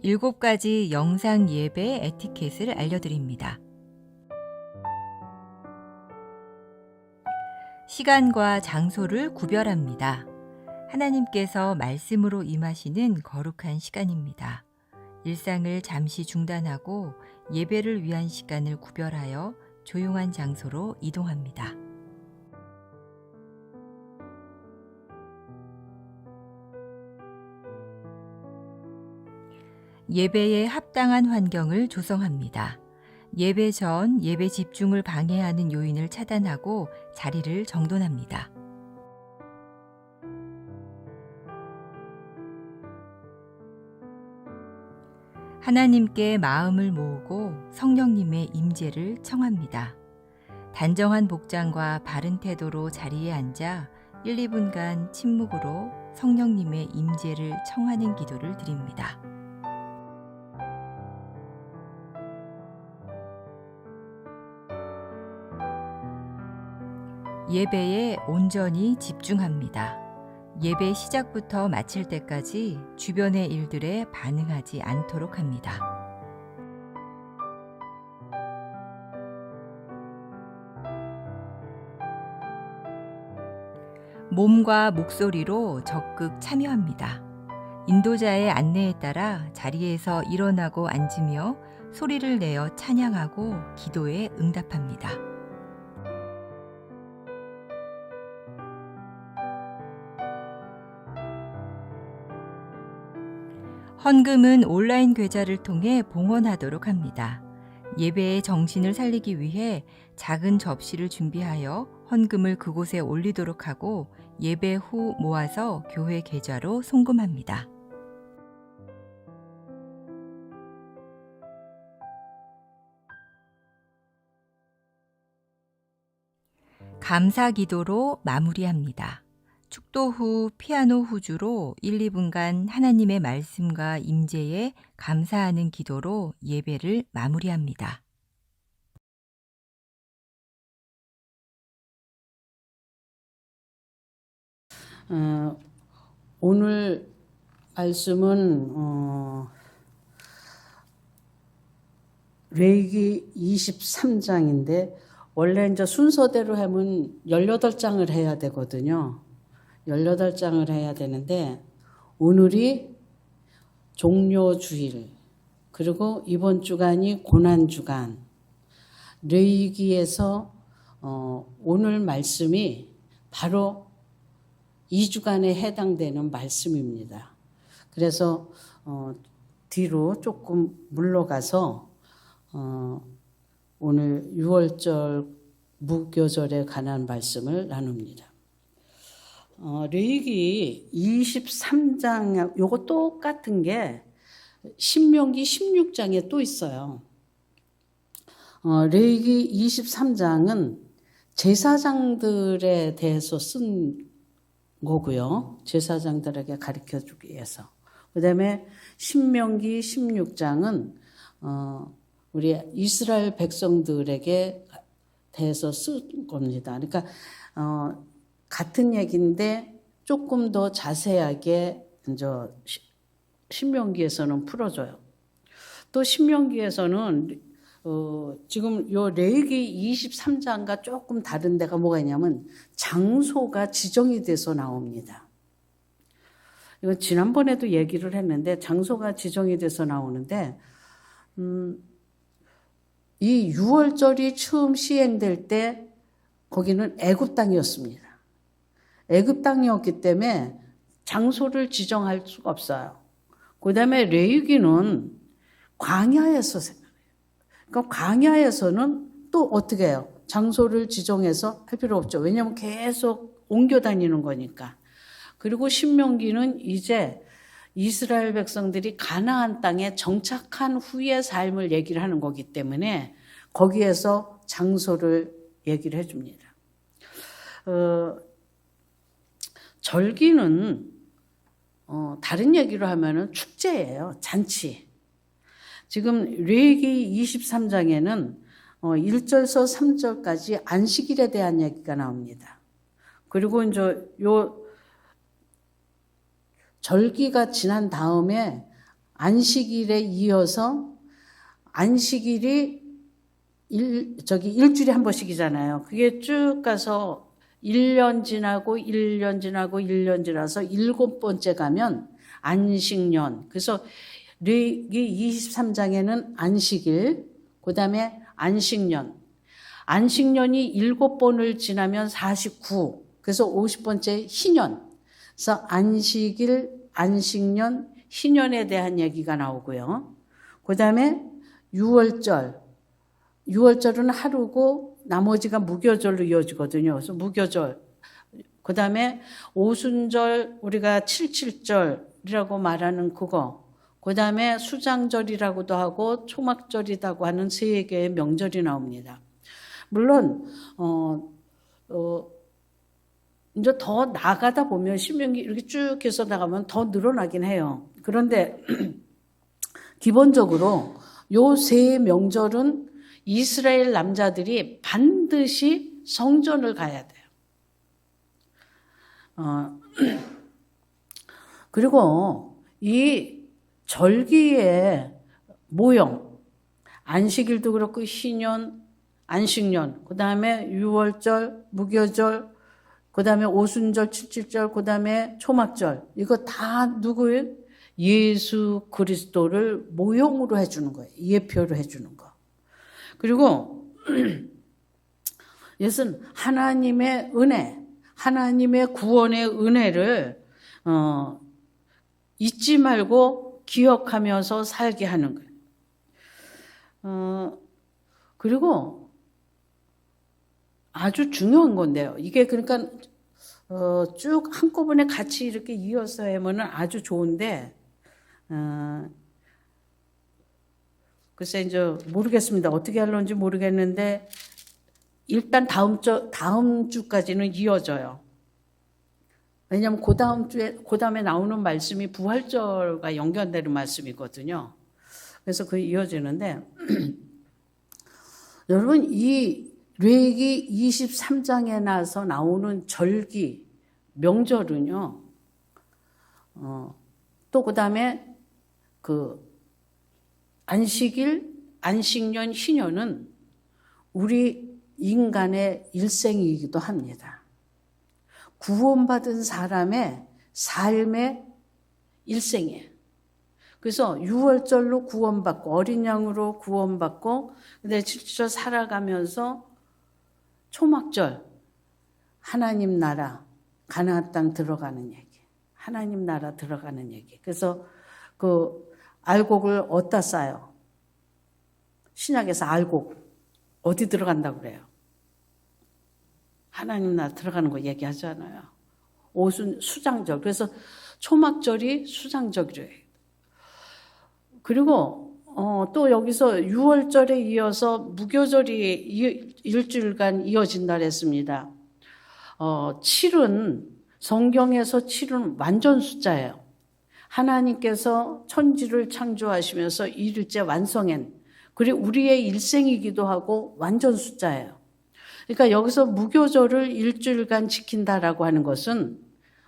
7가지 영상 예배 에티켓을 알려드립니다. 시간과 장소를 구별합니다. 하나님께서 말씀으로 임하시는 거룩한 시간입니다. 일상을 잠시 중단하고 예배를 위한 시간을 구별하여 조용한 장소로 이동합니다. 예배에 합당한 환경을 조성합니다. 예배 전 예배 집중을 방해하는 요인을 차단하고 자리를 정돈합니다. 하나님께 마음을 모으고 성령님의 임재를 청합니다. 단정한 복장과 바른 태도로 자리에 앉아 1, 2분간 침묵으로 성령님의 임재를 청하는 기도를 드립니다. 예배에 온전히 집중합니다. 예배 시작부터 마칠 때까지 주변의 일들에 반응하지 않도록 합니다. 몸과 목소리로 적극 참여합니다. 인도자의 안내에 따라 자리에서 일어나고 앉으며 소리를 내어 찬양하고 기도에 응답합니다. 헌금은 온라인 계좌를 통해 봉헌하도록 합니다. 예배의 정신을 살리기 위해 작은 접시를 준비하여 헌금을 그곳에 올리도록 하고 예배 후 모아서 교회 계좌로 송금합니다. 감사 기도로 마무리합니다. 축도 후 피아노 후주로 1, 2분간 하나님의 말씀과 임재에 감사하는 기도로 예배를 마무리합니다. 오늘 말씀은 레위기 23장인데 원래 이제 순서대로 하면 18장을 해야 되거든요. 18장을 해야 되는데 오늘이 종료주일, 그리고 이번 주간이 고난주간, 레위기에서 오늘 말씀이 바로 2주간에 해당되는 말씀입니다. 그래서 뒤로 조금 물러가서 오늘 6월절 무교절에 관한 말씀을 나눕니다. 레위기 23장, 요거 똑같은 게 신명기 16장에 또 있어요. 레위기 23장은 제사장들에 대해서 쓴 거고요. 제사장들에게 가르쳐주기 위해서. 그 다음에 신명기 16장은 우리 이스라엘 백성들에게 대해서 쓴 겁니다. 그러니까 같은 얘기인데 조금 더 자세하게 이제 신명기에서는 풀어줘요. 또 신명기에서는 지금 요 레위기 23장과 조금 다른 데가 뭐가 있냐면 장소가 지정이 돼서 나옵니다. 이건 지난번에도 얘기를 했는데 장소가 지정이 돼서 나오는데 이 6월절이 처음 시행될 때 거기는 애굽 땅이었습니다. 애굽 땅이었기 때문에 장소를 지정할 수가 없어요. 그 다음에 레위기는 광야에서 생각해요. 그러니까 광야에서는 또 어떻게 해요? 장소를 지정해서 할 필요 없죠. 왜냐하면 계속 옮겨 다니는 거니까. 그리고 신명기는 이제 이스라엘 백성들이 가나안 땅에 정착한 후의 삶을 얘기를 하는 거기 때문에 거기에서 장소를 얘기를 해줍니다. 절기는 다른 얘기로 하면은 축제예요. 잔치. 지금 레위기 23장에는 1절서 3절까지 안식일에 대한 얘기가 나옵니다. 그리고 이제 요 절기가 지난 다음에 안식일에 이어서 안식일이 일주일에 한 번씩이잖아요. 그게 쭉 가서 1년 지나고 1년 지나고 1년 지나서 7번째 가면 안식년. 그래서 레위기 23장에는 안식일, 그 다음에 안식년. 안식년이 7번을 지나면 49. 그래서 50번째 희년. 그래서 안식일, 안식년, 희년에 대한 얘기가 나오고요. 그 다음에 6월절. 6월절은 하루고 나머지가 무교절로 이어지거든요. 그래서 무교절. 그 다음에 오순절, 우리가 77절이라고 말하는 그거. 그 다음에 수장절이라고도 하고 초막절이라고 하는 3개의 명절이 나옵니다. 물론 이제 더 나가다 보면 신명기 이렇게 쭉 해서 나가면 더 늘어나긴 해요. 그런데 기본적으로 요 3명절은 이스라엘 남자들이 반드시 성전을 가야 돼요. 그리고 이 절기의 모형, 안식일도 그렇고 희년, 안식년, 그 다음에 6월절, 무교절, 그 다음에 오순절, 칠칠절, 그 다음에 초막절, 이거 다 누구예요? 예수 그리스도를 모형으로 해주는 거예요. 예표로 해주는 거. 그리고 이것은 하나님의 은혜, 하나님의 구원의 은혜를 잊지 말고 기억하면서 살게 하는 거예요. 그리고 아주 중요한 건데요. 이게 그러니까 쭉 한꺼번에 같이 이렇게 이어서 하면 아주 좋은데 글쎄 이제 모르겠습니다. 어떻게 하려는지 모르겠는데 일단 다음 주까지는 이어져요. 왜냐하면 그 다음에 나오는 말씀이 부활절과 연결되는 말씀이거든요. 그래서 그게 이어지는데 여러분 이 레위기 23장에 나서 나오는 절기, 명절은요. 또 그 다음에 그 안식일, 안식년, 희년은 우리 인간의 일생이기도 합니다. 구원받은 사람의 삶의 일생이에요. 그래서 6월절로 구원받고 어린 양으로 구원받고 근데 실제로 살아가면서 초막절 하나님 나라 가나안 땅 들어가는 얘기. 하나님 나라 들어가는 얘기. 그래서 그 알곡을 어디다 싸요? 신약에서 알곡 어디 들어간다고 그래요? 하나님 나라 들어가는 거 얘기하잖아요. 수장절. 그래서 초막절이 수장절이에요. 그리고 또 여기서 6월절에 이어서 무교절이 일주일간 이어진다 그랬습니다. 7은 성경에서 7은 완전 숫자예요. 하나님께서 천지를 창조하시면서 일일째 완성한 그리고 우리의 일생이기도 하고 완전 숫자예요. 그러니까 여기서 무교절을 일주일간 지킨다라고 하는 것은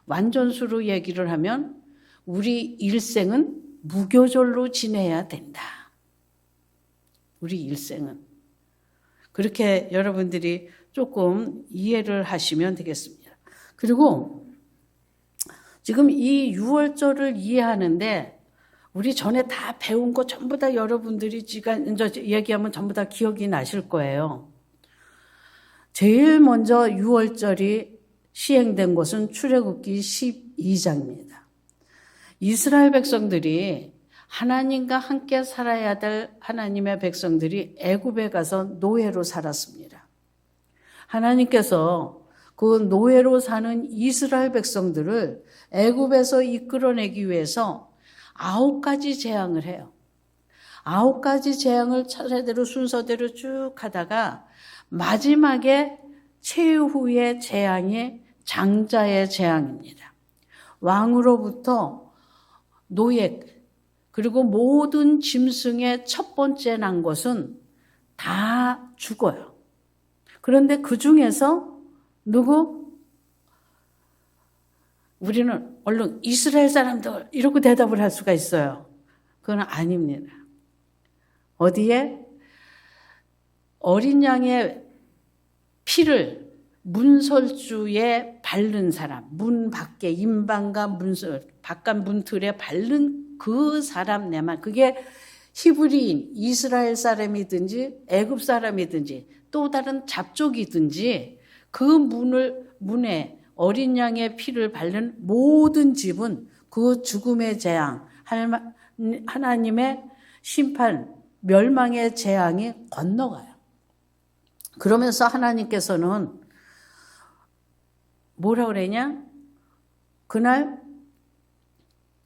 완전수로 얘기를 하면 우리 일생은 무교절로 지내야 된다. 우리 일생은. 그렇게 여러분들이 조금 이해를 하시면 되겠습니다. 그리고 지금 이 6월절을 이해하는데 우리 전에 다 배운 거 전부 다 여러분들이 지금 얘기하면 전부 다 기억이 나실 거예요. 제일 먼저 6월절이 시행된 것은 출애굽기 12장입니다. 이스라엘 백성들이 하나님과 함께 살아야 될 하나님의 백성들이 애굽에 가서 노예로 살았습니다. 하나님께서 그 노예로 사는 이스라엘 백성들을 애굽에서 이끌어내기 위해서 9가지 재앙을 해요. 9가지 재앙을 차례대로 순서대로 쭉 하다가 마지막에 최후의 재앙이 장자의 재앙입니다. 왕으로부터 노예 그리고 모든 짐승의 첫 번째 난 것은 다 죽어요. 그런데 그 중에서 누구? 우리는 얼른 이스라엘 사람들 이러고 대답을 할 수가 있어요. 그건 아닙니다. 어디에? 어린 양의 피를 문설주에 바른 사람, 문 밖에 임방과 문설, 바깥 문틀에 바른 그 사람 내만, 그게 히브리인, 이스라엘 사람이든지 애굽 사람이든지 또 다른 잡족이든지 그 문에 어린 양의 피를 바른 모든 집은 그 죽음의 재앙, 하나님의 심판, 멸망의 재앙이 건너가요. 그러면서 하나님께서는 뭐라 그러냐? 그날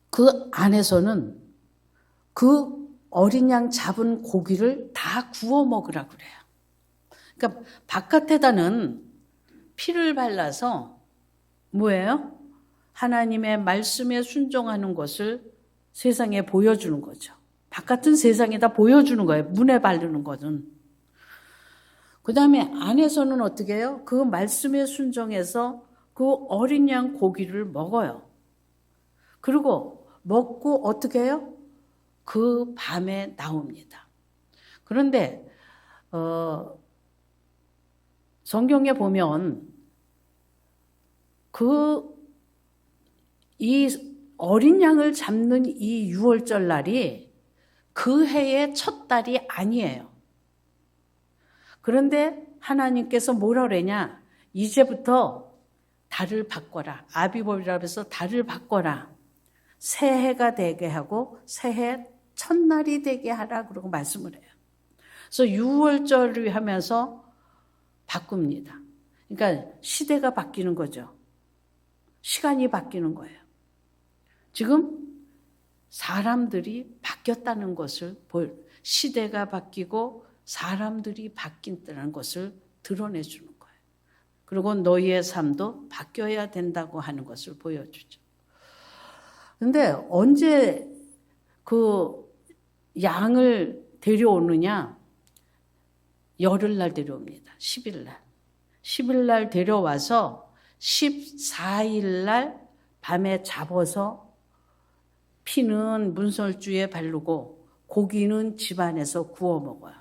그 안에서는 그 어린 양 잡은 고기를 다 구워 먹으라 그래요. 그러니까 바깥에다는 피를 발라서 뭐예요? 하나님의 말씀에 순종하는 것을 세상에 보여주는 거죠. 바깥은 세상에다 보여주는 거예요. 문에 바르는 것은. 그 다음에 안에서는 어떻게 해요? 그 말씀에 순종해서 그 어린 양 고기를 먹어요. 그리고 먹고 어떻게 해요? 그 밤에 나옵니다. 그런데 성경에 보면 이 어린 양을 잡는 이 유월절 날이 그 해의 첫 달이 아니에요. 그런데 하나님께서 뭐라 그러냐? 이제부터 달을 바꿔라. 아비벌이라고 해서 달을 바꿔라. 새해가 되게 하고 새해 첫날이 되게 하라. 그러고 말씀을 해요. 그래서 유월절을 하면서 바꿉니다. 그러니까 시대가 바뀌는 거죠. 시간이 바뀌는 거예요. 지금 사람들이 바뀌었다는 것을 시대가 바뀌고 사람들이 바뀐다는 것을 드러내주는 거예요. 그리고 너희의 삶도 바뀌어야 된다고 하는 것을 보여주죠. 그런데 언제 그 양을 데려오느냐? 열흘날 데려옵니다. 10일날. 10일날 데려와서 14일날 밤에 잡아서 피는 문설주에 바르고 고기는 집안에서 구워 먹어요.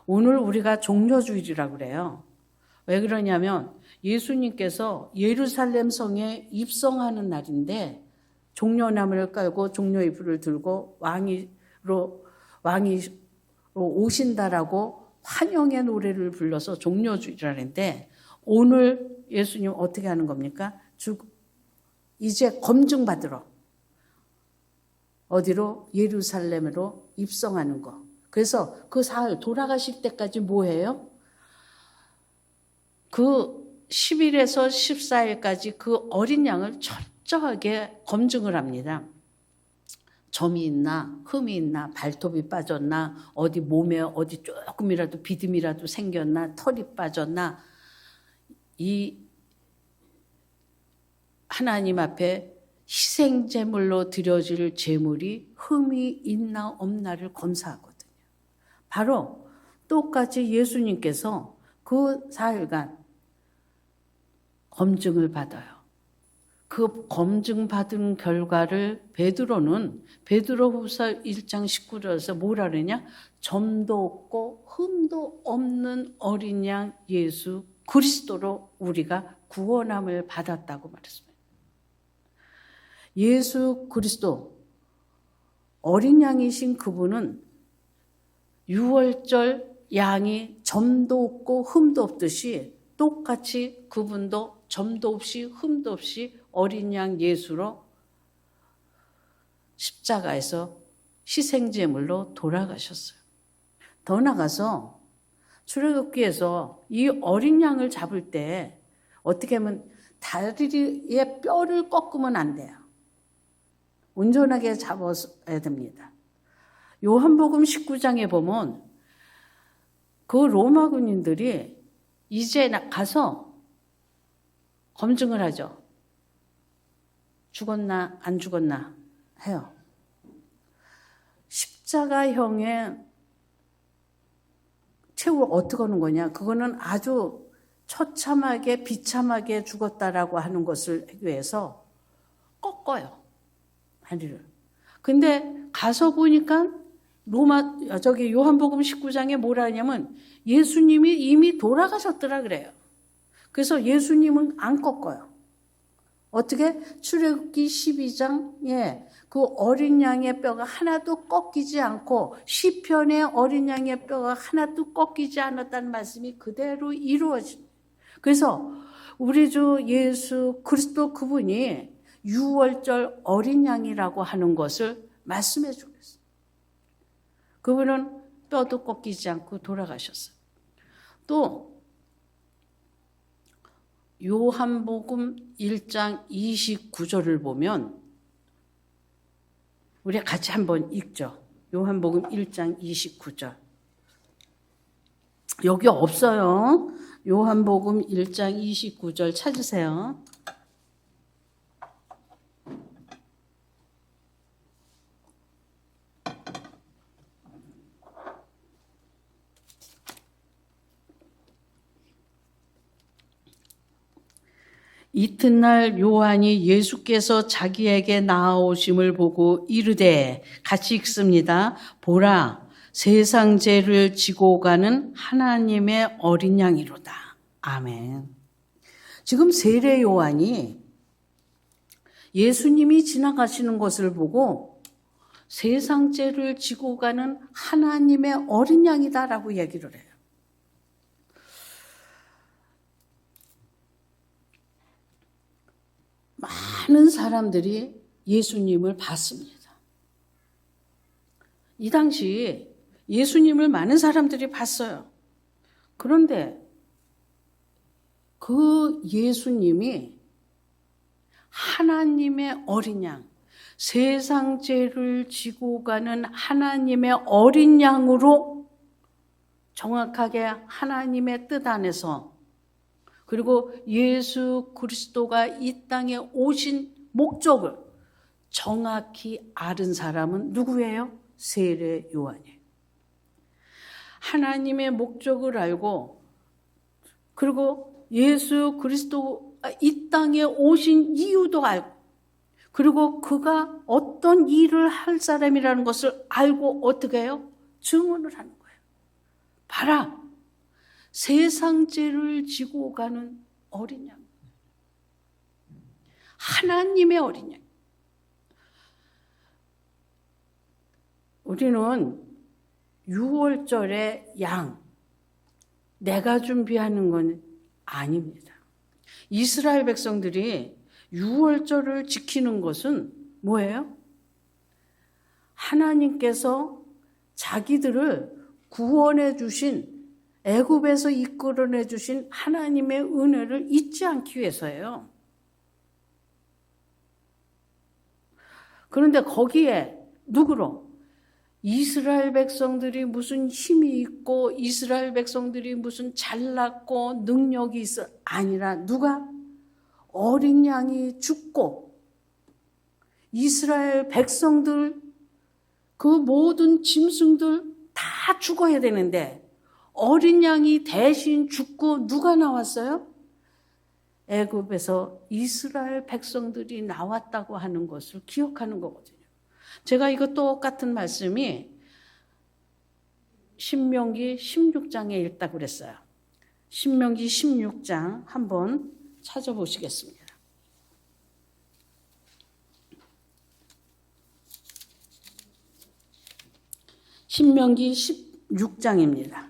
오늘 우리가 종려주일이라고 그래요. 왜 그러냐면 예수님께서 예루살렘 성에 입성하는 날인데 종려나무를 깔고 종려이불을 들고 왕이로 오신다라고 환영의 노래를 불러서 종려주일이라는데 오늘 예수님 어떻게 하는 겁니까? 이제 검증받으러 어디로? 예루살렘으로 입성하는 거. 그래서 그 사흘 돌아가실 때까지 뭐 해요? 그 10일에서 14일까지 그 어린 양을 철저하게 검증을 합니다. 점이 있나, 흠이 있나, 발톱이 빠졌나, 어디 몸에 어디 조금이라도 비듬이라도 생겼나, 털이 빠졌나, 이 하나님 앞에 희생제물로 드려질 제물이 흠이 있나 없나를 검사하거든요. 바로 똑같이 예수님께서 그 사흘간 검증을 받아요. 그 검증받은 결과를 베드로후서 1장 19절에서 뭐라 그러냐? 점도 없고 흠도 없는 어린 양 예수 그리스도로 우리가 구원함을 받았다고 말했습니다. 예수 그리스도 어린 양이신 그분은 유월절 양이 점도 없고 흠도 없듯이 똑같이 그분도 점도 없이 흠도 없이 어린 양 예수로 십자가에서 희생제물로 돌아가셨어요. 더 나가서 출애굽기에서 이 어린 양을 잡을 때 어떻게 하면 다리에 뼈를 꺾으면 안 돼요. 온전하게 잡아야 됩니다. 요한복음 19장에 보면 그 로마 군인들이 이제 가서 검증을 하죠. 죽었나 안 죽었나 해요. 십자가형의 최후 어떻게 하는 거냐? 그거는 아주 처참하게 비참하게 죽었다라고 하는 것을 하기 위해서 꺾어요. 다리를. 근데 가서 보니까 요한복음 19장에 뭐라 하냐면 예수님이 이미 돌아가셨더라 그래요. 그래서 예수님은 안 꺾어요. 어떻게? 출애굽기 12장에 그 어린 양의 뼈가 하나도 꺾이지 않고 시편의 어린 양의 뼈가 하나도 꺾이지 않았다는 말씀이 그대로 이루어집니다. 그래서 우리 주 예수 그리스도 그분이 유월절 어린 양이라고 하는 것을 말씀해 주고 있어요. 그분은 뼈도 꺾이지 않고 돌아가셨어요. 또 요한복음 1장 29절을 보면 우리 같이 한번 읽죠. 요한복음 1장 29절. 여기 없어요. 요한복음 1장 29절 찾으세요. 이튿날 요한이 예수께서 자기에게 나아오심을 보고 이르되, 같이 읽습니다. 보라, 세상 죄를 지고 가는 하나님의 어린 양이로다. 아멘. 지금 세례 요한이 예수님이 지나가시는 것을 보고 세상 죄를 지고 가는 하나님의 어린 양이다라고 얘기를 해요. 많은 사람들이 예수님을 봤습니다. 이 당시 예수님을 많은 사람들이 봤어요. 그런데 그 예수님이 하나님의 어린 양, 세상 죄를 지고 가는 하나님의 어린 양으로 정확하게 하나님의 뜻 안에서, 그리고 예수 그리스도가 이 땅에 오신 목적을 정확히 아는 사람은 누구예요? 세례 요한이에요. 하나님의 목적을 알고, 그리고 예수 그리스도가 이 땅에 오신 이유도 알고, 그리고 그가 어떤 일을 할 사람이라는 것을 알고 어떻게 해요? 증언을 하는 거예요. 봐라, 세상 죄를 지고 가는 어린 양, 하나님의 어린 양. 우리는 6월절의 양, 내가 준비하는 건 아닙니다. 이스라엘 백성들이 6월절을 지키는 것은 뭐예요? 하나님께서 자기들을 구원해 주신, 애굽에서 이끌어내 주신 하나님의 은혜를 잊지 않기 위해서예요. 그런데 거기에 누구로? 이스라엘 백성들이 무슨 힘이 있고 이스라엘 백성들이 무슨 잘났고 능력이 있어, 아니라 누가? 어린 양이 죽고 이스라엘 백성들, 그 모든 짐승들 다 죽어야 되는데 어린 양이 대신 죽고 누가 나왔어요? 애굽에서 이스라엘 백성들이 나왔다고 하는 것을 기억하는 거거든요. 제가 이거 똑같은 말씀이 신명기 16장에 읽다고 그랬어요. 신명기 16장 한번 찾아보시겠습니다. 신명기 16장입니다.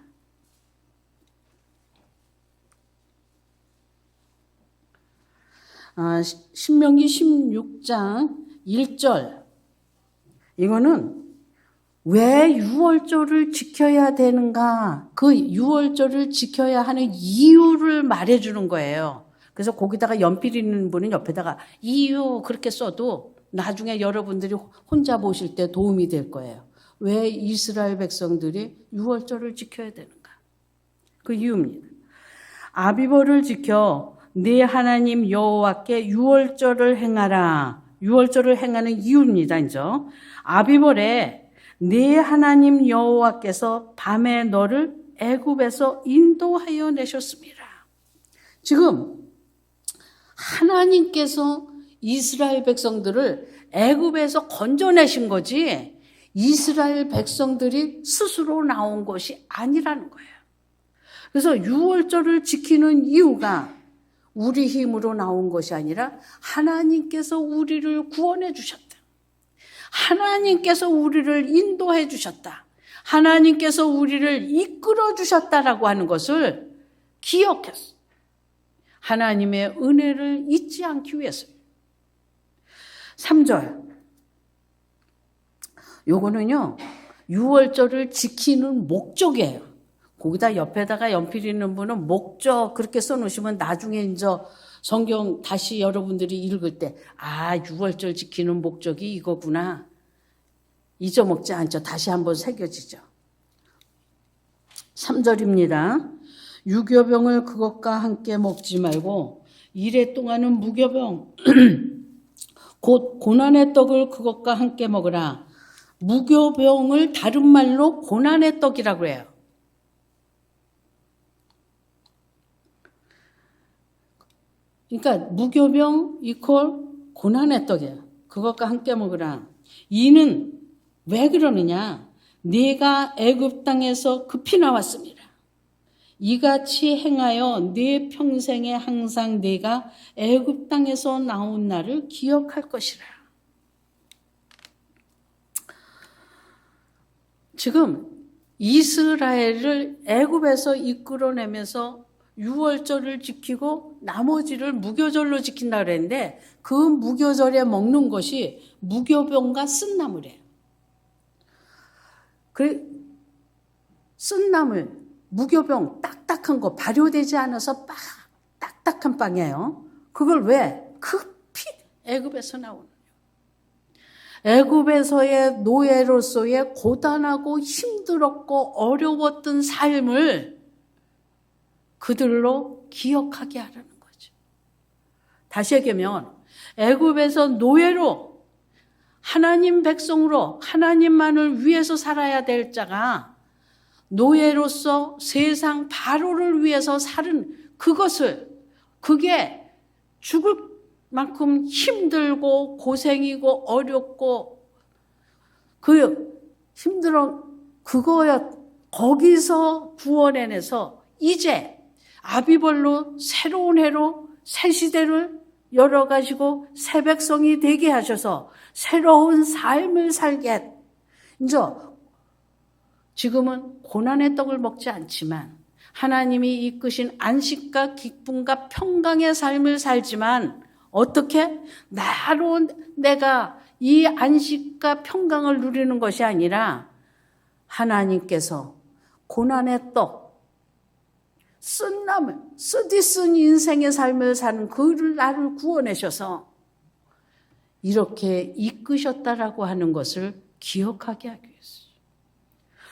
신명기 16장 1절. 이거는 왜 6월절을 지켜야 되는가, 그 6월절을 지켜야 하는 이유를 말해주는 거예요. 그래서 거기다가 연필 있는 분은 옆에다가 이유 그렇게 써도 나중에 여러분들이 혼자 보실 때 도움이 될 거예요. 왜 이스라엘 백성들이 6월절을 지켜야 되는가? 그 이유입니다. 아비벌을 지켜 네 하나님 여호와께 6월절을 행하라. 6월절을 행하는 이유입니다. 이제 아비벌에 네 하나님 여호와께서 밤에 너를 애굽에서 인도하여 내셨습니다. 지금 하나님께서 이스라엘 백성들을 애굽에서 건져내신 거지 이스라엘 백성들이 스스로 나온 것이 아니라는 거예요. 그래서 유월절을 지키는 이유가 우리 힘으로 나온 것이 아니라 하나님께서 우리를 구원해 주셨다. 하나님께서 우리를 인도해 주셨다. 하나님께서 우리를 이끌어 주셨다라고 하는 것을 기억했어. 하나님의 은혜를 잊지 않기 위해서. 3절. 요거는요, 유월절을 지키는 목적이에요. 거기다 옆에다가 연필 있는 분은 목적 그렇게 써놓으시면 나중에 이제 성경 다시 여러분들이 읽을 때, 아, 유월절 지키는 목적이 이거구나. 잊어먹지 않죠. 다시 한번 새겨지죠. 3절입니다. 유교병을 그것과 함께 먹지 말고 이래 동안은 무교병 곧 고난의 떡을 그것과 함께 먹으라. 무교병을 다른 말로 고난의 떡이라고 해요. 그러니까 무교병 이퀄 고난의 떡이에요. 그것과 함께 먹으라. 이는 왜 그러느냐? 네가 애굽 땅에서 급히 나왔습니다. 이같이 행하여 네 평생에 항상 네가 애굽 땅에서 나온 날을 기억할 것이라. 지금 이스라엘을 애굽에서 이끌어내면서 유월절을 지키고 나머지를 무교절로 지킨다 그랬는데 그 무교절에 먹는 것이 무교병과 쓴나물이에요. 쓴나물, 무교병, 딱딱한 거, 발효되지 않아서 딱딱한 빵이에요. 그걸 왜? 급히 애굽에서 나오는 거예요. 애굽에서의 노예로서의 고단하고 힘들었고 어려웠던 삶을 그들로 기억하게 하라는 거죠. 다시 얘기하면 애굽에서 노예로 하나님 백성으로 하나님만을 위해서 살아야 될 자가 노예로서 세상 바로를 위해서 사는 그게 죽을 만큼 힘들고 고생이고 어렵고 거기서 구원해내서 이제 아비벌로 새로운 해로 새 시대를 열어가지고 새 백성이 되게 하셔서 새로운 삶을 살게. 이제 지금은 고난의 떡을 먹지 않지만 하나님이 이끄신 안식과 기쁨과 평강의 삶을 살지만 어떻게? 나로 내가 이 안식과 평강을 누리는 것이 아니라 하나님께서 고난의 떡, 쓴나물, 쓰디쓴 인생의 삶을 사는 그를 나를 구원하셔서 이렇게 이끄셨다라고 하는 것을 기억하게 하기 위해서.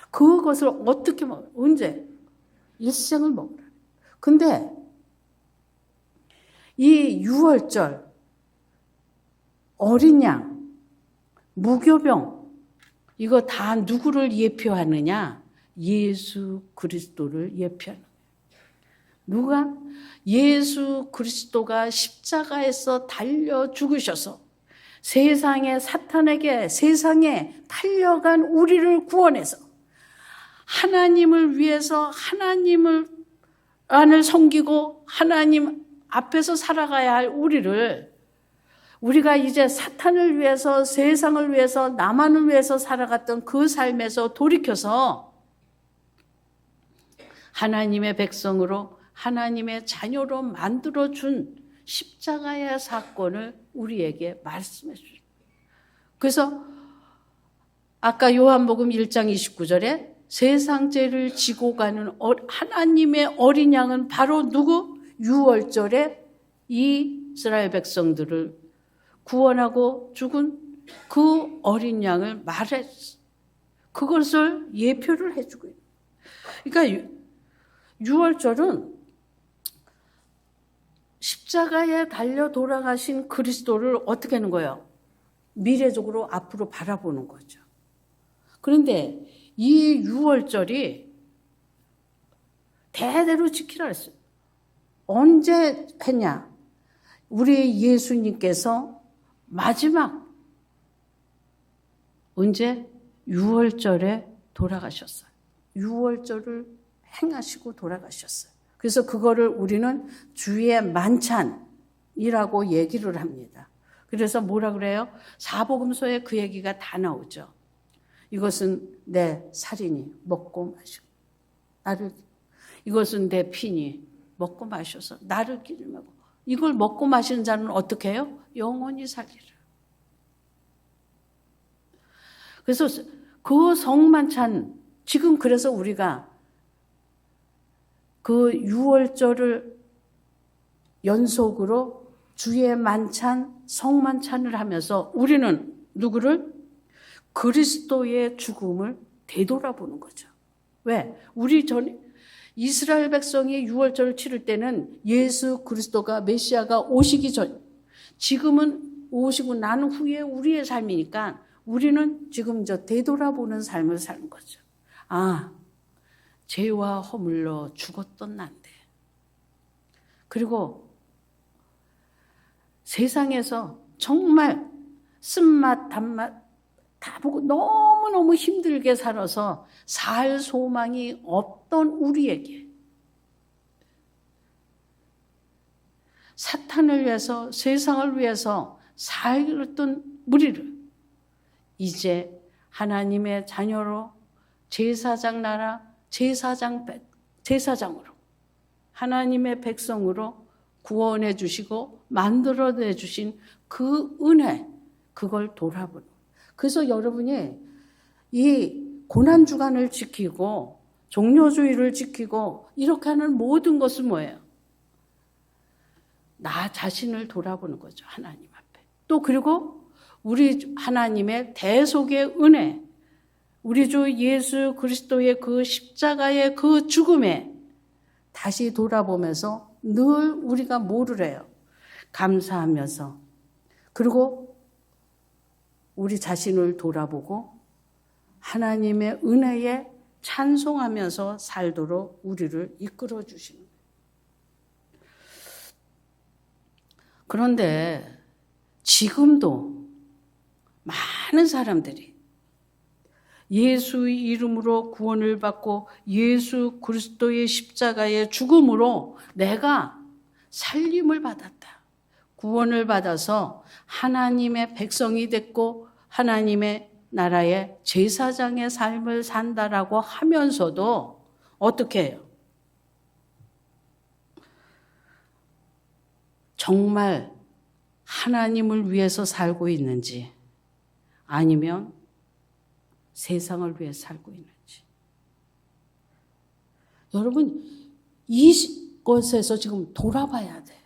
그것을 어떻게 먹어요? 언제? 일생을 먹으라. 근데 이 유월절, 어린 양, 무교병, 이거 다 누구를 예표하느냐? 예수 그리스도를 예표하는 거예요. 누가? 예수 그리스도가 십자가에서 달려 죽으셔서 세상에 팔려간 우리를 구원해서 하나님을 위해서 하나님을 섬기고 하나님 앞에서 살아가야 할 우리가 이제 사탄을 위해서 세상을 위해서 나만을 위해서 살아갔던 그 삶에서 돌이켜서 하나님의 백성으로 하나님의 자녀로 만들어준 십자가의 사건을 우리에게 말씀해 주십니다. 그래서 아까 요한복음 1장 29절에 세상 죄를 지고 가는 하나님의 어린 양은 바로 누구? 유월절에 이스라엘 백성들을 구원하고 죽은 그 어린 양을 말했어. 그것을 예표를 해주고 있는. 그러니까 유월절은 십자가에 달려 돌아가신 그리스도를 어떻게 하는 거예요? 미래적으로 앞으로 바라보는 거죠. 그런데 이 유월절이 대대로 지키라 했어요. 언제 했냐? 우리 예수님께서 마지막 언제? 6월절에 돌아가셨어요. 6월절을 행하시고 돌아가셨어요. 그래서 그거를 우리는 주의 만찬이라고 얘기를 합니다. 그래서 뭐라 그래요? 사복음서에 그 얘기가 다 나오죠. 이것은 내 살이니 먹고 마시고 나를, 이것은 내 피니 먹고 마셔서 나를 기름하고, 이걸 먹고 마시는 자는 어떻게 해요? 영원히 살리라. 그래서 그 성만찬, 지금 그래서 우리가 그 6월절을 연속으로 주의 만찬, 성만찬을 하면서 우리는 누구를? 그리스도의 죽음을 되돌아보는 거죠. 왜? 우리 전 이스라엘 백성이 6월절을 치를 때는 예수 그리스도가, 메시아가 오시기 전, 지금은 오시고 난 후에 우리의 삶이니까 우리는 지금 되돌아보는 삶을 사는 거죠. 아, 죄와 허물로 죽었던 난데, 그리고 세상에서 정말 쓴맛 단맛 다 보고 너무너무 힘들게 살아서 살 소망이 없던 우리에게 사탄을 위해서, 세상을 위해서 살던 우리를 이제 하나님의 자녀로, 제사장 나라, 제사장으로, 하나님의 백성으로 구원해 주시고 만들어내 주신 그 은혜, 그걸 돌아보는. 그래서 여러분이 이 고난주간을 지키고 종료주의를 지키고 이렇게 하는 모든 것은 뭐예요? 나 자신을 돌아보는 거죠. 하나님 앞에. 또 그리고 우리 하나님의 대속의 은혜, 우리 주 예수 그리스도의 그 십자가의 그 죽음에 다시 돌아보면서 늘 우리가 뭐를 해요? 감사하면서, 그리고 우리 자신을 돌아보고 하나님의 은혜에 찬송하면서 살도록 우리를 이끌어 주시는 거예요. 그런데 지금도 많은 사람들이 예수의 이름으로 구원을 받고 예수 그리스도의 십자가의 죽음으로 내가 살림을 받았다, 구원을 받아서 하나님의 백성이 됐고 하나님의 나라의 제사장의 삶을 산다라고 하면서도 어떻게 해요? 정말 하나님을 위해서 살고 있는지 아니면 세상을 위해 살고 있는지. 여러분, 이것에서 지금 돌아봐야 돼요.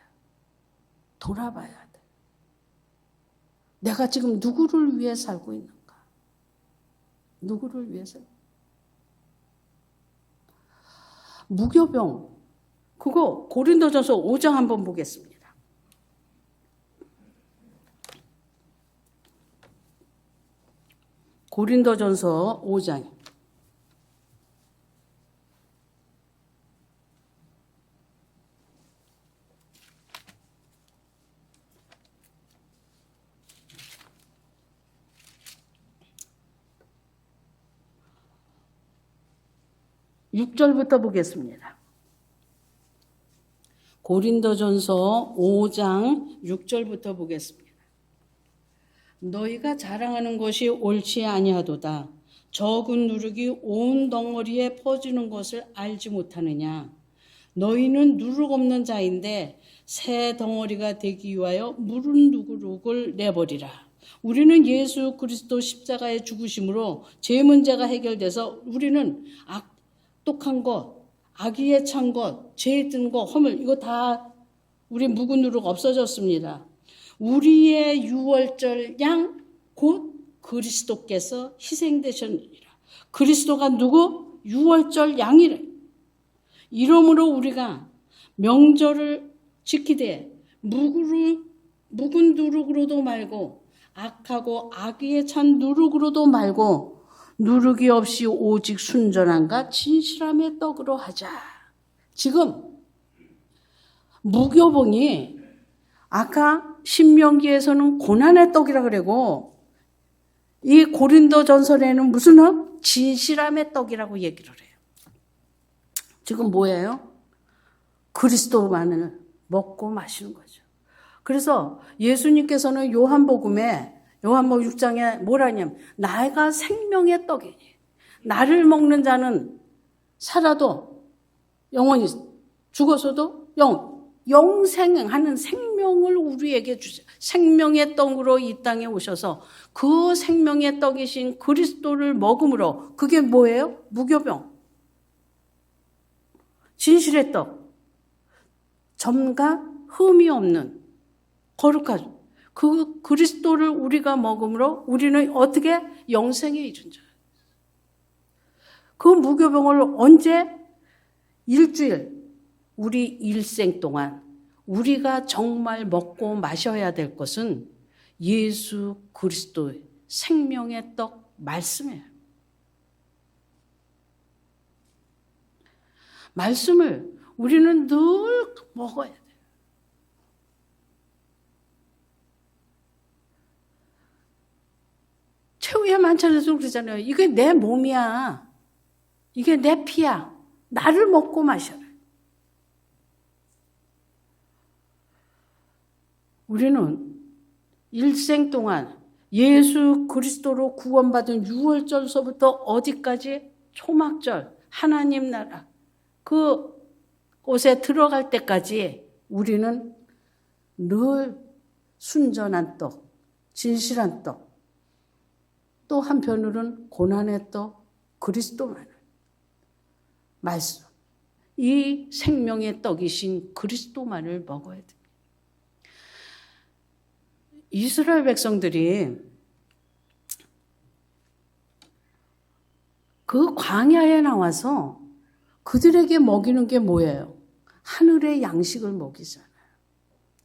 돌아봐야 돼요. 내가 지금 누구를 위해 살고 있는가? 누구를 위해서? 무교병, 그거 고린도전서 5장 한번 보겠습니다. 고린도전서 5장. (6절부터) 보겠습니다. 고린도전서 5장 6절부터 보겠습니다. 너희가 자랑하는 것이 옳지 아니하도다. 적은 누룩이 온 덩어리에 퍼지는 것을 알지 못하느냐. 너희는 누룩 없는 자인데 새 덩어리가 되기 위하여 무른 누룩을 내버리라. 우리는 예수 그리스도 십자가의 죽으심으로 죄 문제가 해결돼서 우리는 악독한 것, 악의에 찬 것, 죄에 든 것, 허물, 이거 다 우리 묵은 누룩 없어졌습니다. 우리의 유월절 양 곧 그리스도께서 희생되셨느니라. 그리스도가 누구? 유월절 양이래. 이러므로 우리가 명절을 지키되 묵은 누룩으로도 말고 악하고 악의에 찬 누룩으로도 말고 누룩이 없이 오직 순전함과 진실함의 떡으로 하자. 지금 무교봉이 아까 신명기에서는 고난의 떡이라 그러고 이 고린도 전설에는 무슨 떡? 진실함의 떡이라고 얘기를 해요. 지금 뭐예요? 그리스도만을 먹고 마시는 거죠. 그래서 예수님께서는 요한복음 6장에 뭐라 하냐면 나가 생명의 떡이니 나를 먹는 자는 살아도 영원히 죽어서도 영생하는 생명을 우리에게 주세요. 생명의 떡으로 이 땅에 오셔서 그 생명의 떡이신 그리스도를 먹음으로 그게 뭐예요? 무교병. 진실의 떡. 점과 흠이 없는 거룩하죠. 그 그리스도를 우리가 먹음으로 우리는 어떻게 영생에 이른 자예요. 그 무교병을 언제? 일주일, 우리 일생 동안 우리가 정말 먹고 마셔야 될 것은 예수 그리스도의 생명의 떡 말씀이에요. 말씀을 우리는 늘 먹어야 돼요. 최후의 만찬에서 그러잖아요. 이게 내 몸이야. 이게 내 피야. 나를 먹고 마셔라. 우리는 일생 동안 예수 그리스도로 구원받은 6월절서부터 어디까지? 초막절, 하나님 나라 그 곳에 들어갈 때까지 우리는 늘 순전한 떡, 진실한 떡, 또 한편으로는 고난의 떡, 그리스도만을 말씀, 이 생명의 떡이신 그리스도만을 먹어야 됩니다. 이스라엘 백성들이 그 광야에 나와서 그들에게 먹이는 게 뭐예요? 하늘의 양식을 먹이잖아요.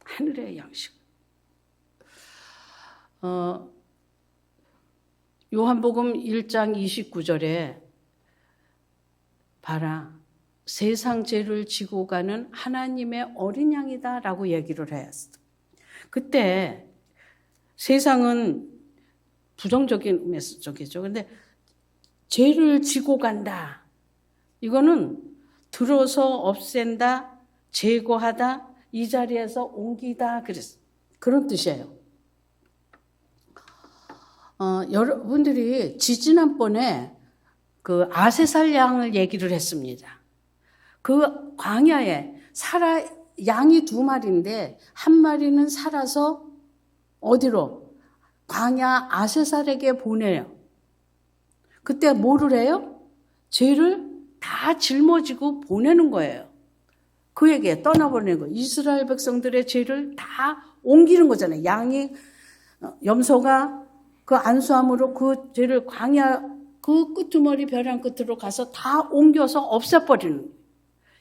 하늘의 양식. 요한복음 1장 29절에 봐라, 세상 죄를 지고 가는 하나님의 어린 양이다 라고 얘기를 했어요. 그때 세상은 부정적인 메시지죠. 그런데 죄를 지고 간다. 이거는 들어서 없앤다, 제거하다, 이 자리에서 옮기다. 그런 뜻이에요. 여러분들이 지지난번에 그 아세살 양을 얘기를 했습니다. 그 광야에 양이 2마리인데 한 마리는 살아서 어디로? 광야 아세살에게 보내요. 그때 뭐를 해요? 죄를 다 짊어지고 보내는 거예요. 그에게 떠나보내는 거예요. 이스라엘 백성들의 죄를 다 옮기는 거잖아요. 양이, 염소가 그 안수함으로 그 죄를 광야 그 끄트머리 벼랑 끝으로 가서 다 옮겨서 없애버리는 거예요.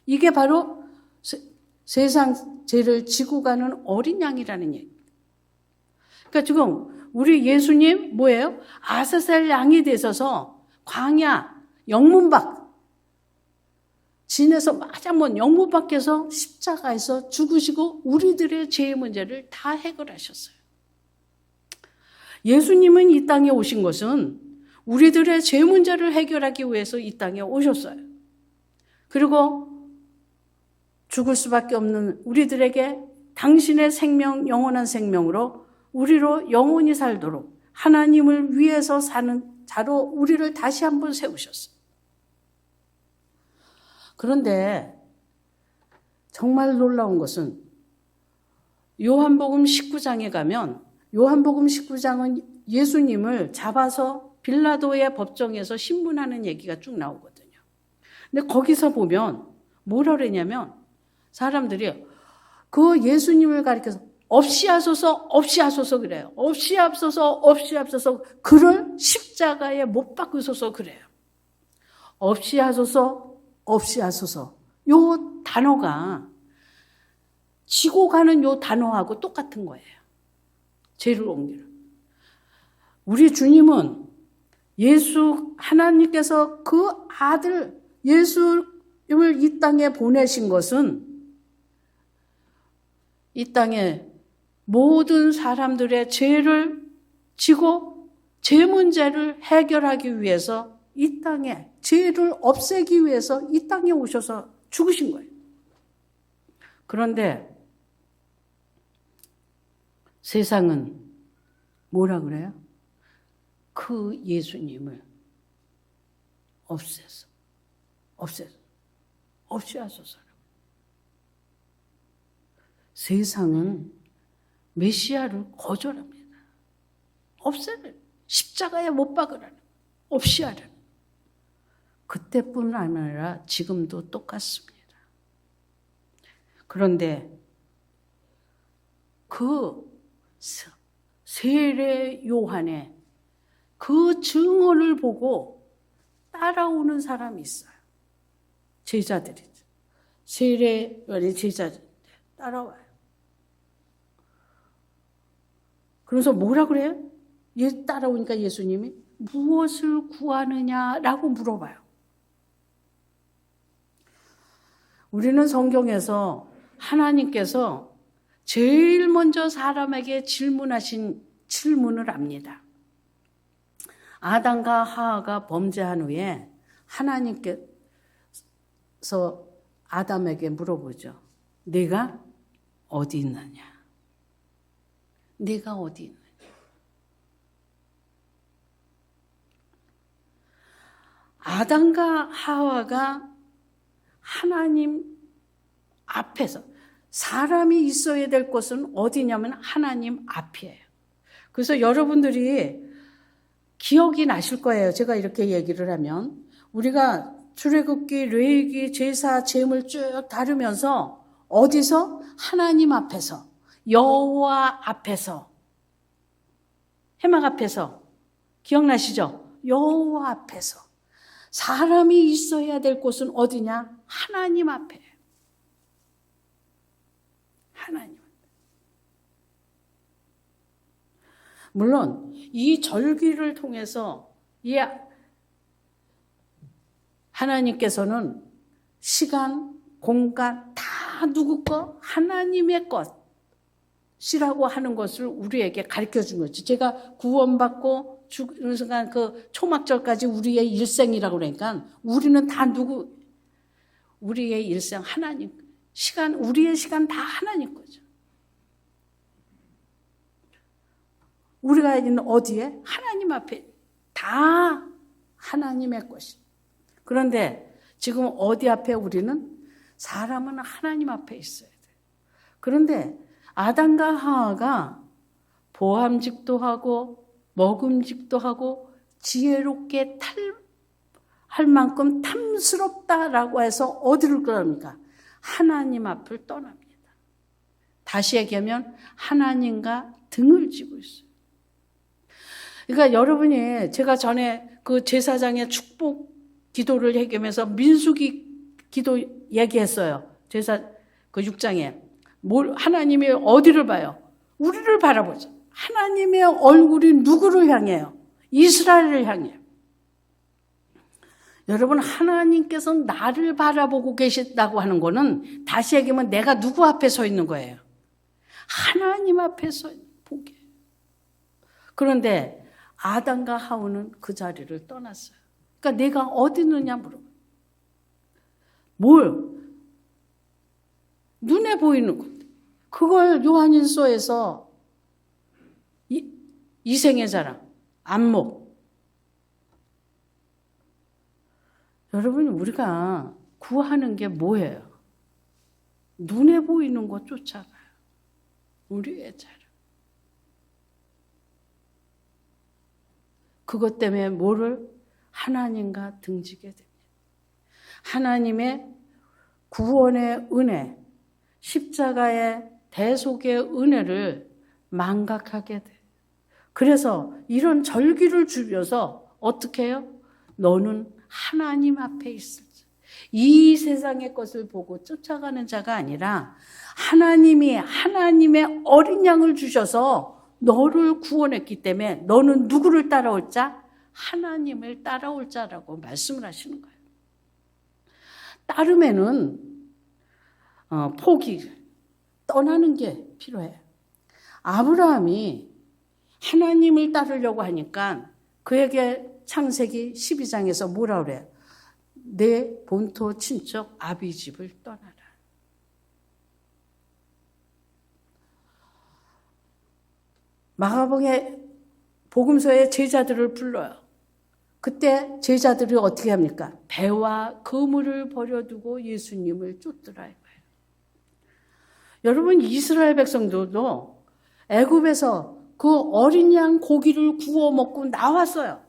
이게 바로 세상 죄를 지고 가는 어린 양이라는 얘기예요. 그러니까 지금 우리 예수님 뭐예요? 아세살 양이 되셔서 광야 영문 밖 진에서 마장먼 영문 밖에서 십자가에서 죽으시고 우리들의 죄의 문제를 다 해결하셨어요. 예수님은 이 땅에 오신 것은 우리들의 죄 문제를 해결하기 위해서 이 땅에 오셨어요. 그리고 죽을 수밖에 없는 우리들에게 당신의 생명, 영원한 생명으로 우리로 영원히 살도록 하나님을 위해서 사는 자로 우리를 다시 한번 세우셨어요. 그런데 정말 놀라운 것은 요한복음 19장에 가면 요한복음 19장은 예수님을 잡아서 빌라도의 법정에서 신문하는 얘기가 쭉 나오거든요. 근데 거기서 보면 뭐라 그러냐면 사람들이 그 예수님을 가리켜서 없이 하소서 그래요. 없이 하소서 그를 십자가에 못 박으소서 그래요. 없이 하소서 요 단어가 지고 가는 요 단어하고 똑같은 거예요. 죄를 옮기는. 우리 주님은 하나님께서 그 아들 예수를 이 땅에 보내신 것은 이 땅에 모든 사람들의 죄를 지고 죄 문제를 해결하기 위해서 이 땅에, 죄를 없애기 위해서 이 땅에 오셔서 죽으신 거예요. 그런데 세상은 뭐라 그래요? 그 예수님을 없이 하소서. 세상은 메시아를 거절합니다. 없애는, 십자가에 못 박으라는, 없이 하라는. 그때뿐 아니라 지금도 똑같습니다. 그런데 그 세례 요한의 그 증언을 보고 따라오는 사람이 있어요. 제자들이. 세례 요한의 제자들 따라와요. 그래서 뭐라 그래요? 따라오니까 예수님이 무엇을 구하느냐라고 물어봐요. 우리는 성경에서 하나님께서 제일 먼저 사람에게 질문하신 질문을 압니다. 아담과 하와가 범죄한 후에 하나님께서 아담에게 물어보죠. 네가 어디 있느냐? 네가 어디 있느냐? 아담과 하와가 하나님 앞에서, 사람이 있어야 될 곳은 어디냐면 하나님 앞이에요. 그래서 여러분들이 기억이 나실 거예요. 제가 이렇게 얘기를 하면. 우리가 출애굽기, 레위기, 제사, 제물 쭉 다루면서 어디서? 하나님 앞에서, 여호와 앞에서, 해막 앞에서, 기억나시죠? 여호와 앞에서. 사람이 있어야 될 곳은 어디냐? 하나님 앞에. 하나님. 물론 이 절기를 통해서 하나님께서는 시간, 공간 다 누구 거? 하나님의 것이라고 하는 것을 우리에게 가르쳐 준 거지. 제가 구원받고 죽는 순간 그 초막절까지 우리의 일생이라고 그러니까 우리는 다 누구? 우리의 일생 하나님. 시간, 우리의 시간 다 하나님 거죠. 우리가 있는 어디에? 하나님 앞에. 다 하나님의 것이. 그런데 지금 어디 앞에 우리는? 사람은 하나님 앞에 있어야 돼요. 그런데 아담과 하와가 보암직도 하고 먹음직도 하고 지혜롭게 할 만큼 탐스럽다라고 해서 어디를 떠납니까? 하나님 앞을 떠납니다. 다시 얘기하면 하나님과 등을 지고 있어요. 그러니까 여러분이, 제가 전에 그 제사장의 축복 기도를 얘기하면서 민수기 기도 얘기했어요. 제사 그 6장에. 하나님이 어디를 봐요? 우리를 바라보죠. 하나님의 얼굴이 누구를 향해요? 이스라엘을 향해요. 여러분, 하나님께서 나를 바라보고 계신다고 하는 거는 다시 얘기하면 내가 누구 앞에 서 있는 거예요? 하나님 앞에 서 보게. 그런데 아담과 하와는 그 자리를 떠났어요. 그러니까 내가 어디 있느냐 물어봐요. 눈에 보이는 것. 그걸 요한일서에서 이생의 자랑, 안목. 여러분, 우리가 구하는 게 뭐예요? 눈에 보이는 것 쫓아가요. 우리의 자랑. 그것 때문에 하나님과 등지게 됩니다. 하나님의 구원의 은혜, 십자가의 대속의 은혜를 망각하게 돼요. 그래서 이런 절기를 주면서 어떻게 해요? 너는 하나님 앞에 있을지. 이 세상의 것을 보고 쫓아가는 자가 아니라 하나님이 하나님의 어린 양을 주셔서 너를 구원했기 때문에 너는 누구를 따라올 자? 하나님을 따라올 자라고 말씀을 하시는 거예요. 따르면은 떠나는 게 필요해요. 아브라함이 하나님을 따르려고 하니까 그에게 창세기 12장에서 뭐라 그래요? 내 본토 친척 아비 집을 떠나라. 마가복음의 복음서에 제자들을 불러요. 그때 제자들이 어떻게 합니까? 배와 그물을 버려두고 예수님을 쫓더라 이거예요. 여러분, 이스라엘 백성들도 애굽에서 그 어린 양 고기를 구워 먹고 나왔어요.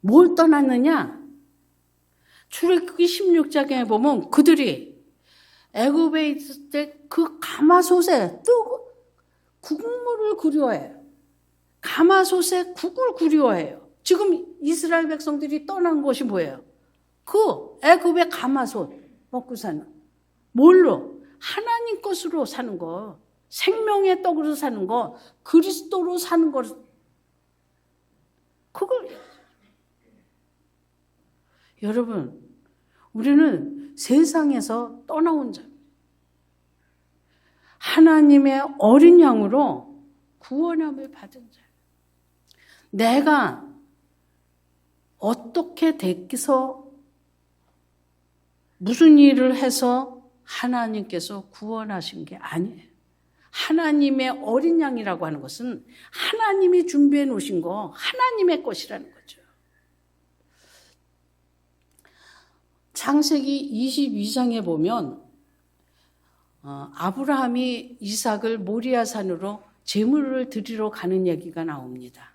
뭘 떠났느냐? 출애굽기 16장에 보면 그들이 애굽에 있을 때 그 가마솥에 국물을 그리워해요. 가마솥에 국을 그리워해요. 지금 이스라엘 백성들이 떠난 곳이 뭐예요? 그 애굽의 가마솥 먹고 사는. 뭘로? 하나님 것으로 사는 거. 생명의 떡으로 사는 거. 그리스도로 사는 거. 그걸. 여러분, 우리는 세상에서 떠나온 자. 하나님의 어린 양으로 구원함을 받은 자. 내가 어떻게 돼서 무슨 일을 해서 하나님께서 구원하신 게 아니에요. 하나님의 어린 양이라고 하는 것은 하나님이 준비해 놓으신 거, 하나님의 것이라는 거죠. 창세기 22장에 보면 아브라함이 이삭을 모리아산으로 제물을 드리러 가는 얘기가 나옵니다.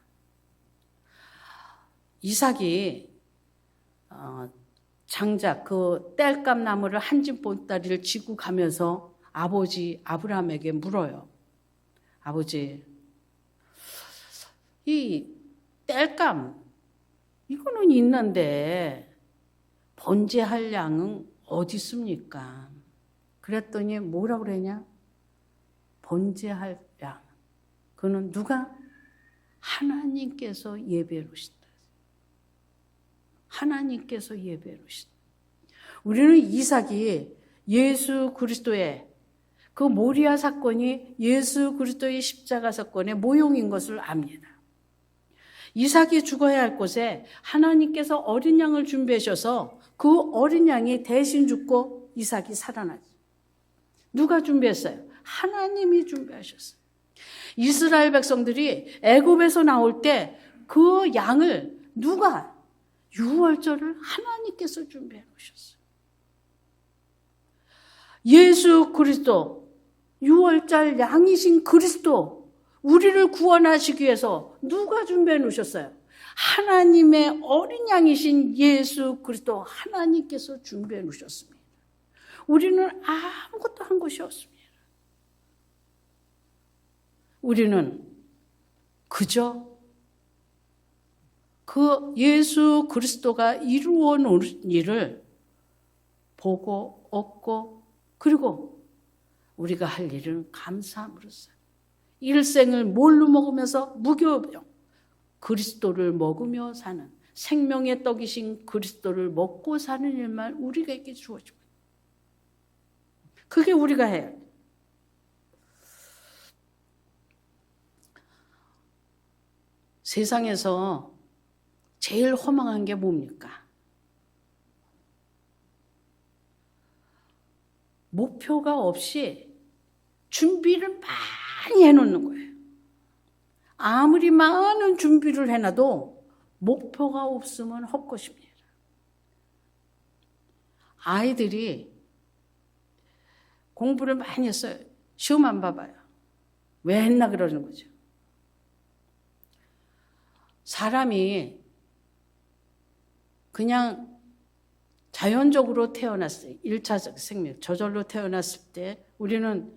이삭이 장작 그 땔감 나무를 한 집 보따리를 지고 가면서 아버지 아브라함에게 물어요. 아버지, 이 땔감 이거는 있는데 번제할 양은 어디 있습니까? 그랬더니 뭐라고 그러냐? 번제할 양. 그는 누가? 하나님께서 예배로시다. 하나님께서 예배로시다. 우리는 이삭이 예수 그리스도의 그 모리아 사건이 예수 그리스도의 십자가 사건의 모형인 것을 압니다. 이삭이 죽어야 할 곳에 하나님께서 어린 양을 준비하셔서 그 어린 양이 대신 죽고 이삭이 살아나죠. 누가 준비했어요? 하나님이 준비하셨어요. 이스라엘 백성들이 애굽에서 나올 때 그 양을 누가? 유월절을 하나님께서 준비해 놓으셨어요. 예수 그리스도, 유월절 양이신 그리스도, 우리를 구원하시기 위해서 누가 준비해 놓으셨어요? 하나님의 어린 양이신 예수 그리스도 하나님께서 준비해 놓으셨습니다. 우리는 아무것도 한 것이 없습니다. 우리는 그저 그 예수 그리스도가 이루어 놓은 일을 보고 얻고 그리고 우리가 할 일은 감사함으로써 일생을 뭘로 먹으면서 무교병 그리스도를 먹으며 사는 생명의 떡이신 그리스도를 먹고 사는 일만 우리에게 주어집니다. 그게 우리가 해야 돼. 세상에서 제일 허망한 게 뭡니까? 목표가 없이 준비를 많이 해놓는 거예요. 아무리 많은 준비를 해놔도 목표가 없으면 헛것입니다. 아이들이 공부를 많이 했어요. 시험 안 봐봐요. 왜 했나 그러는 거죠. 사람이 그냥 자연적으로 태어났어요. 1차적 생명, 저절로 태어났을 때 우리는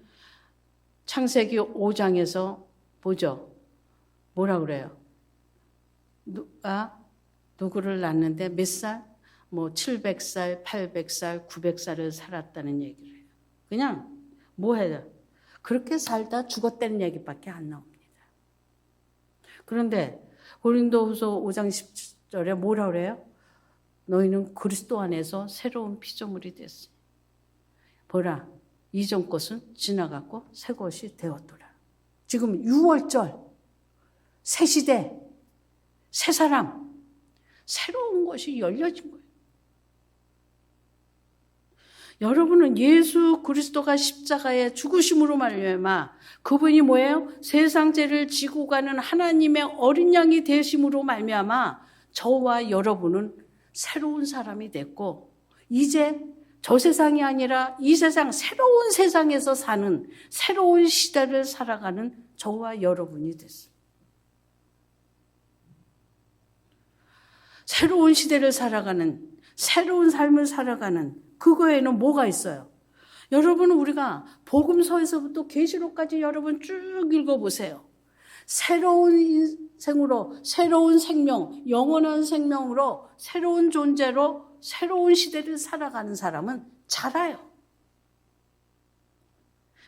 창세기 5장에서 보죠. 뭐라 그래요? 누구를 낳는데 몇 살? 뭐 700살, 800살, 900살을 살았다는 얘기를 해요. 그냥 뭐 해요? 그렇게 살다 죽었다는 얘기밖에 안 나옵니다. 그런데 고린도후서 5장 10절에 뭐라 그래요? 너희는 그리스도 안에서 새로운 피조물이 됐으니 보라 이전 것은 지나갔고 새 것이 되었더라. 지금 6월절 새 시대 새 사람, 새로운 것이 열려진 거예요. 여러분은 예수 그리스도가 십자가의 죽으심으로 말미암아 그분이 뭐예요? 세상 죄를 지고 가는 하나님의 어린 양이 되심으로 말미암아 저와 여러분은 새로운 사람이 됐고 이제 저 세상이 아니라 이 세상 새로운 세상에서 사는 새로운 시대를 살아가는 저와 여러분이 됐어요. 새로운 시대를 살아가는 새로운 삶을 살아가는 그거에는 뭐가 있어요? 여러분 우리가 복음서에서부터 계시록까지 여러분 쭉 읽어보세요. 새로운 인생으로 새로운 생명, 영원한 생명으로 새로운 존재로 새로운 시대를 살아가는 사람은 자라요.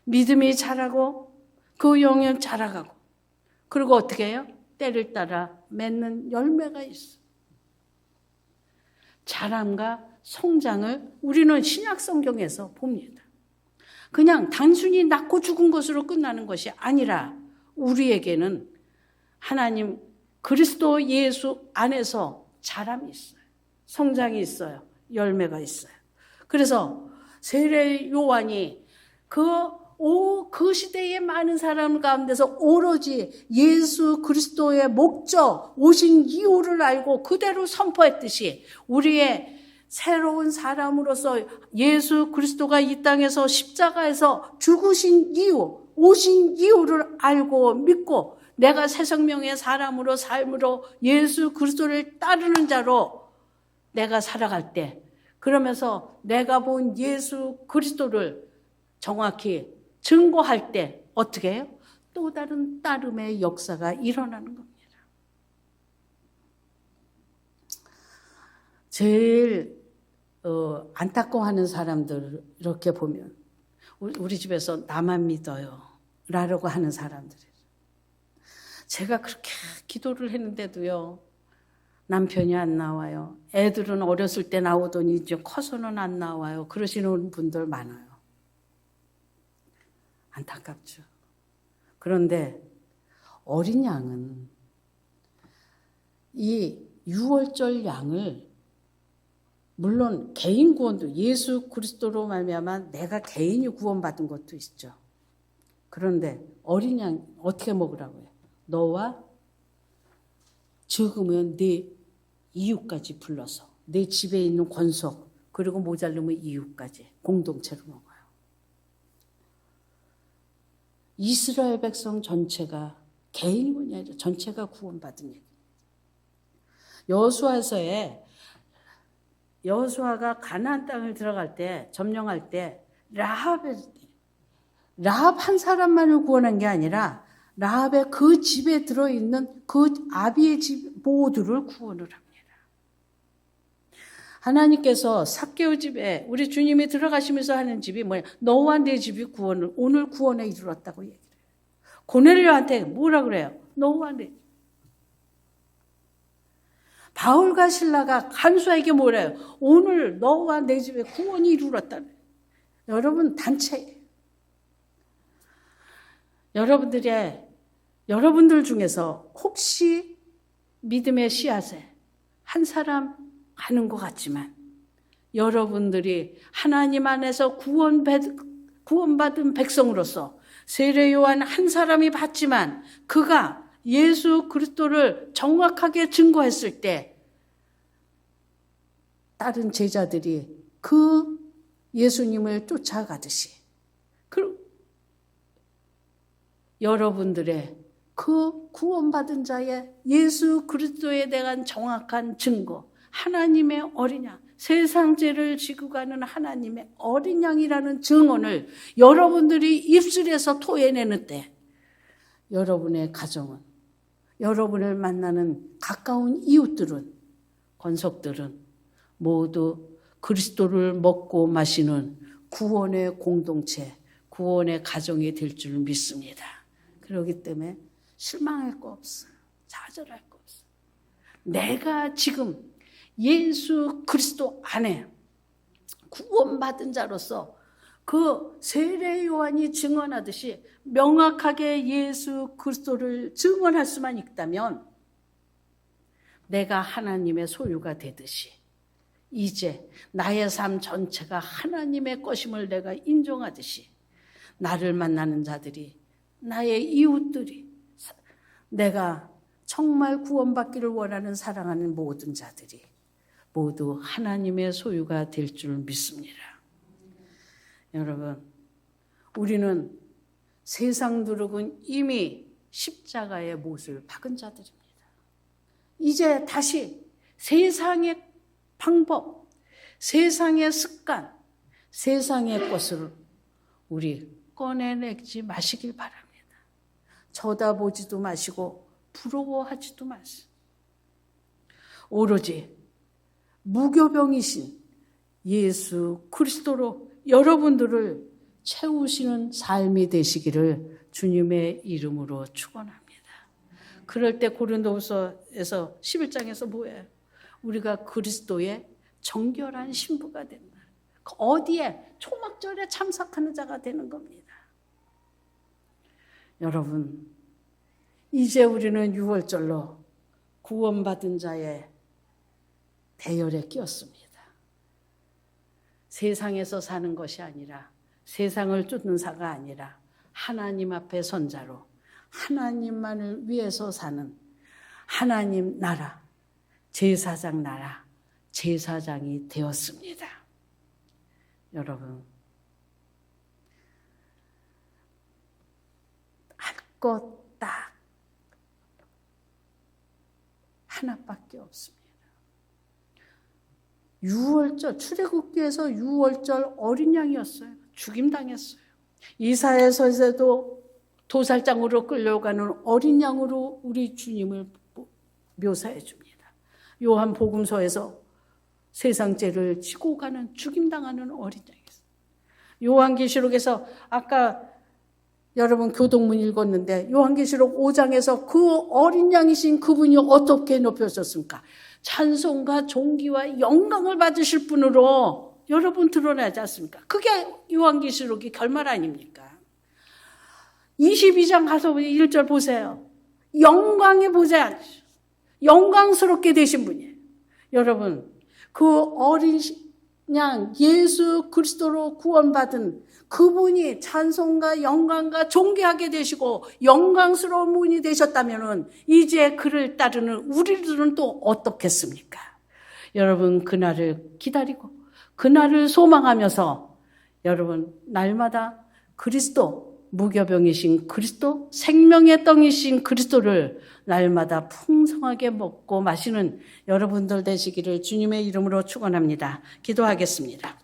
믿음이 자라고 그 영역 자라가고 그리고 어떻게 해요? 때를 따라 맺는 열매가 있어요. 자람과 성장을 우리는 신약 성경에서 봅니다. 그냥 단순히 낳고 죽은 것으로 끝나는 것이 아니라 우리에게는 하나님 그리스도 예수 안에서 자람이 있어요. 성장이 있어요. 열매가 있어요. 그래서 세례 요한이 그 시대의 많은 사람 가운데서 오로지 예수 그리스도의 목적, 오신 이유를 알고 그대로 선포했듯이 우리의 새로운 사람으로서 예수 그리스도가 이 땅에서 십자가에서 죽으신 이유, 오신 이유를 알고 믿고 내가 새 생명의 사람으로 삶으로 예수 그리스도를 따르는 자로 내가 살아갈 때 그러면서 내가 본 예수 그리스도를 정확히 증거할 때 어떻게 해요? 또 다른 따름의 역사가 일어나는 겁니다. 제일 안타까워하는 사람들 이렇게 보면 우리 집에서 나만 믿어요 라고 하는 사람들이에요. 제가 그렇게 기도를 했는데도요. 남편이 안 나와요. 애들은 어렸을 때 나오더니 이제 커서는 안 나와요. 그러시는 분들 많아요. 안타깝죠. 그런데 어린 양은 이 유월절 양을 물론 개인 구원도 예수 그리스도로 말미암아 내가 개인이 구원받은 것도 있죠. 그런데 어린 양 어떻게 먹으라고요? 너와 적으면 네 이웃까지 불러서 내 집에 있는 권속 그리고 모자르면 이웃까지 공동체로 먹어요. 이스라엘 백성 전체가 개인군이 아니라 전체가 구원받은 얘기입니다. 여호수아가 가나안 땅을 들어갈 때 점령할 때 라합 한 사람만을 구원한 게 아니라 라합의 그 집에 들어있는 그 아비의 집 모두를 구원을 합니다. 하나님께서 삭개오 집에 우리 주님이 들어가시면서 하는 집이 뭐냐? 너와 내 집이 오늘 구원에 이르렀다고 얘기를 해요. 고넬료한테 뭐라 그래요? 너와 내 집. 바울과 신라가 간수에게 뭐래요? 오늘 너와 내 집에 구원이 이르렀다. 여러분 단체예요. 여러분들 중에서 혹시 믿음의 씨앗에 한 사람 가는 것 같지만 여러분들이 하나님 안에서 구원받은 백성으로서 세례 요한 한 사람이 받지만 그가 예수 그리스도를 정확하게 증거했을 때 다른 제자들이 그 예수님을 쫓아가듯이 여러분들의 그 구원받은 자의 예수 그리스도에 대한 정확한 증거 하나님의 어린 양, 세상 죄를 지고 가는 하나님의 어린 양이라는 증언을 여러분들이 입술에서 토해내는 때 여러분의 가정은 여러분을 만나는 가까운 이웃들은 권속들은 모두 그리스도를 먹고 마시는 구원의 공동체, 구원의 가정이 될 줄 믿습니다. 그렇기 때문에 실망할 거 없어요. 좌절할 거 없어요. 내가 지금 예수 그리스도 안에 구원받은 자로서 그 세례 요한이 증언하듯이 명확하게 예수 그리스도를 증언할 수만 있다면 내가 하나님의 소유가 되듯이 이제 나의 삶 전체가 하나님의 것임을 내가 인정하듯이 나를 만나는 자들이, 나의 이웃들이, 내가 정말 구원받기를 원하는 사랑하는 모든 자들이 모두 하나님의 소유가 될 줄 믿습니다. 여러분, 우리는 세상들은 이미 십자가의 못을 박은 자들입니다. 이제 다시 세상의 방법, 세상의 습관, 세상의 것을 우리 꺼내내지 마시길 바랍니다. 쳐다보지도 마시고 부러워하지도 마시고 오로지 무교병이신 예수 그리스도로 여러분들을 채우시는 삶이 되시기를 주님의 이름으로 축원합니다. 그럴 때 고린도후서에서 11장에서 뭐예요? 우리가 그리스도의 정결한 신부가 된다. 어디에? 초막절에 참석하는 자가 되는 겁니다. 여러분, 이제 우리는 6월절로 구원받은 자의 대열에 끼었습니다. 세상에서 사는 것이 아니라, 세상을 쫓는 자가 아니라 하나님 앞에 선 자로 하나님만을 위해서 사는 하나님 나라, 제사장 나라, 제사장이 되었습니다. 여러분, 할 것 딱 하나밖에 없습니다. 6월절, 출애굽기에서 6월절 어린 양이었어요. 죽임당했어요. 이사야서에서도 도살장으로 끌려가는 어린 양으로 우리 주님을 묘사해 줍니다. 요한복음서에서 세상 죄를 지고 가는 죽임당하는 어린 양이었어요. 요한계시록에서 아까 여러분 교동문 읽었는데 요한계시록 5장에서 그 어린 양이신 그분이 어떻게 높여졌습니까? 찬송과 존귀와 영광을 받으실 분으로 여러분 드러나지 않습니까? 그게 요한계시록의 결말 아닙니까? 22장 가서 1절 보세요. 영광의 보좌, 영광스럽게 되신 분이에요. 여러분, 그 어린 양 예수 그리스도로 구원받은 그분이 찬송과 영광과 존귀하게 되시고 영광스러운 분이 되셨다면 이제 그를 따르는 우리들은 또 어떻겠습니까? 여러분, 그날을 기다리고 그날을 소망하면서 여러분 날마다 그리스도, 무교병이신 그리스도, 생명의 떡이신 그리스도를 날마다 풍성하게 먹고 마시는 여러분들 되시기를 주님의 이름으로 축원합니다. 기도하겠습니다.